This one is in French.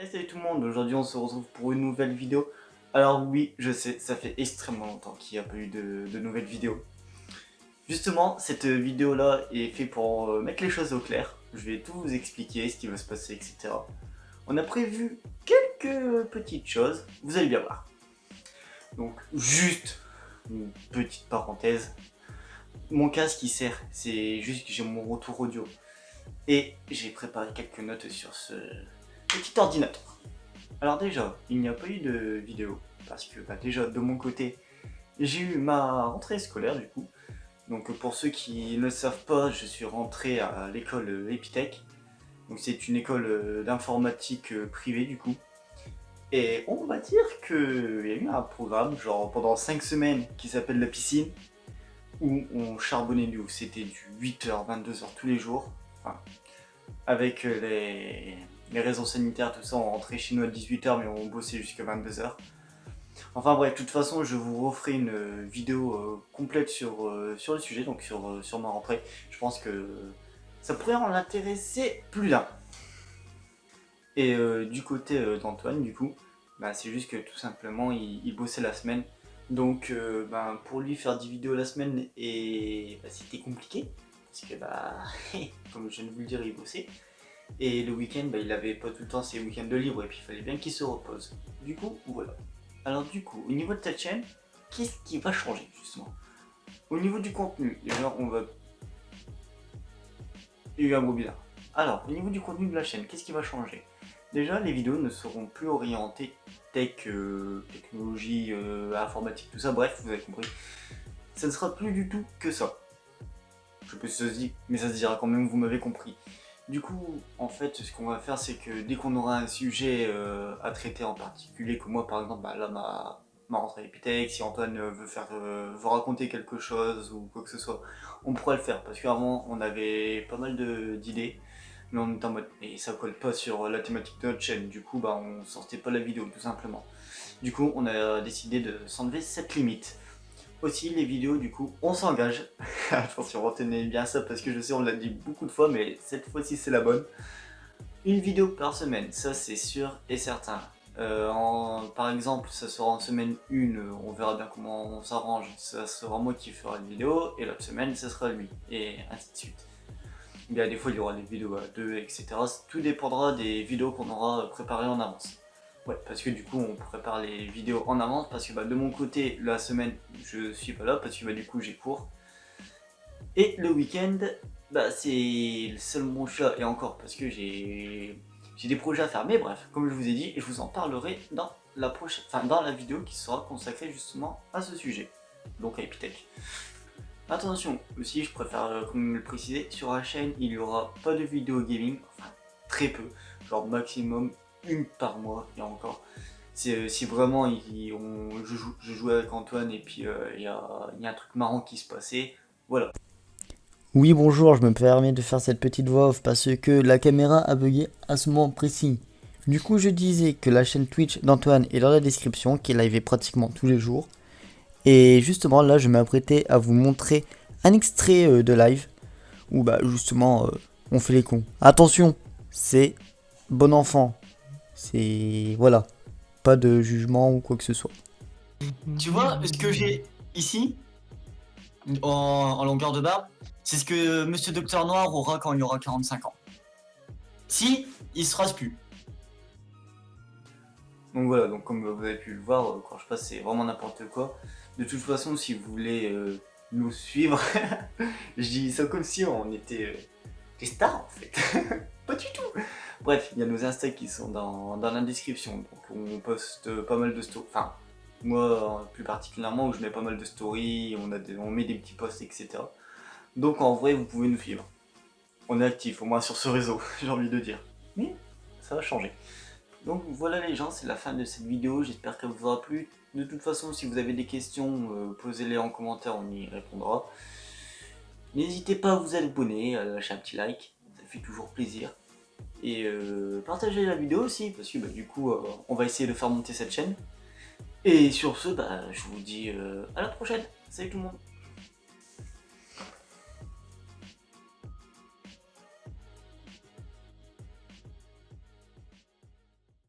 Et salut tout le monde, aujourd'hui on se retrouve pour une nouvelle vidéo. Alors oui, je sais, ça fait extrêmement longtemps qu'il n'y a pas eu de nouvelles vidéos. Justement, cette vidéo là est faite pour mettre les choses au clair. Je vais tout vous expliquer, ce qui va se passer, etc. On a prévu quelques petites choses, vous allez bien voir. Donc juste une petite parenthèse. Mon casque il sert, c'est juste que j'ai mon retour audio. Et j'ai préparé quelques notes sur ce petit ordinateur. Alors déjà, il n'y a pas eu de vidéo, parce que déjà de mon côté, j'ai eu ma rentrée scolaire du coup. Donc pour ceux qui ne le savent pas, je suis rentré à l'école Epitech. Donc c'est une école d'informatique privée du coup. Et on va dire qu'il y a eu un programme, genre pendant 5 semaines, qui s'appelle la piscine, où on charbonnait du coup. C'était du 8h, 22h tous les jours. Enfin, avec les raisons sanitaires, tout ça, on rentrait chez nous à 18h, mais on bossait jusqu'à 22h. Enfin bref, de toute façon, je vous referai une vidéo complète sur le sujet, donc sur ma rentrée. Je pense que ça pourrait en intéresser plus d'un. Et du côté d'Antoine, du coup, c'est juste que tout simplement, il bossait la semaine. Donc pour lui, faire 10 vidéos la semaine, c'était compliqué. Parce que, comme je viens de vous le dire, il bossait. Et le week-end, il avait pas tout le temps ses week-ends de libre, et puis il fallait bien qu'il se repose. Du coup, voilà. Alors du coup, au niveau de ta chaîne, qu'est-ce qui va changer justement? Au niveau du contenu, déjà on va... Il y a eu un gros bizarre. Alors, au niveau du contenu de la chaîne, qu'est-ce qui va changer? Déjà, les vidéos ne seront plus orientées tech, technologie, informatique, tout ça, bref, vous avez compris. Ça ne sera plus du tout que ça. Je sais pas si ça se dit, mais ça se dira quand même, vous m'avez compris. Du coup, en fait, ce qu'on va faire, c'est que dès qu'on aura un sujet à traiter en particulier, que moi, par exemple, là, ma rentrée Epitech, si Antoine veut raconter quelque chose ou quoi que ce soit, on pourra le faire. Parce qu'avant, on avait pas mal d'idées, mais on était en mode, et ça colle pas sur la thématique de notre chaîne. Du coup, on sortait pas la vidéo, tout simplement. Du coup, on a décidé de s'enlever cette limite. Aussi, les vidéos, du coup, on s'engage. Attention, retenez bien ça parce que je sais, on l'a dit beaucoup de fois, mais cette fois-ci, c'est la bonne. Une vidéo par semaine, ça c'est sûr et certain. Par exemple, ça sera en semaine 1, on verra bien comment on s'arrange. Ça sera moi qui ferai une vidéo, et l'autre semaine, ça sera lui, et ainsi de suite. Bien, des fois, il y aura des vidéos à deux, etc. Tout dépendra des vidéos qu'on aura préparées en avance. Ouais, parce que du coup, on prépare les vidéos en avance, parce que de mon côté, la semaine, je suis pas là, parce que du coup, j'ai cours. Et le week-end, c'est le seul moment où je suis là, et encore, parce que j'ai des projets à faire. Mais bref, comme je vous ai dit, je vous en parlerai dans dans la vidéo qui sera consacrée justement à ce sujet, donc à Epitech. Attention, aussi, je préfère quand même le préciser, sur la chaîne, il n'y aura pas de vidéo gaming, enfin très peu, genre maximum une par mois, et encore. Si vraiment je jouais avec Antoine et puis il y a un truc marrant qui se passait, voilà. Oui, bonjour, je me permets de faire cette petite voix off parce que la caméra a bugué à ce moment précis. Du coup, je disais que la chaîne Twitch d'Antoine est dans la description, qu'il live pratiquement tous les jours. Et justement, là, je m'apprêtais à vous montrer un extrait de live où, justement, on fait les cons. Attention, c'est bon enfant. C'est. Voilà. Pas de jugement ou quoi que ce soit. Tu vois, ce que j'ai ici, en longueur de barbe, c'est ce que Monsieur Docteur Noir aura quand il aura 45 ans. Si, il se rase plus. Donc voilà, donc comme vous avez pu le voir, quand je passe, c'est vraiment n'importe quoi. De toute façon, si vous voulez nous suivre, je dis ça comme si on était des stars en fait. Pas du tout. Bref, il y a nos Insta qui sont dans la description. Donc on poste pas mal de stories. Enfin, moi plus particulièrement, où je mets pas mal de stories, on met des petits posts, etc. Donc en vrai, vous pouvez nous suivre. On est actif, au moins sur ce réseau, j'ai envie de dire. Mais ça va changer. Donc voilà les gens, c'est la fin de cette vidéo, j'espère qu'elle vous aura plu. De toute façon, si vous avez des questions, posez-les en commentaire, on y répondra. N'hésitez pas à vous abonner, à lâcher un petit like, ça fait toujours plaisir. Et partagez la vidéo aussi, parce que du coup, on va essayer de faire monter cette chaîne. Et sur ce, je vous dis à la prochaine. Salut tout le monde.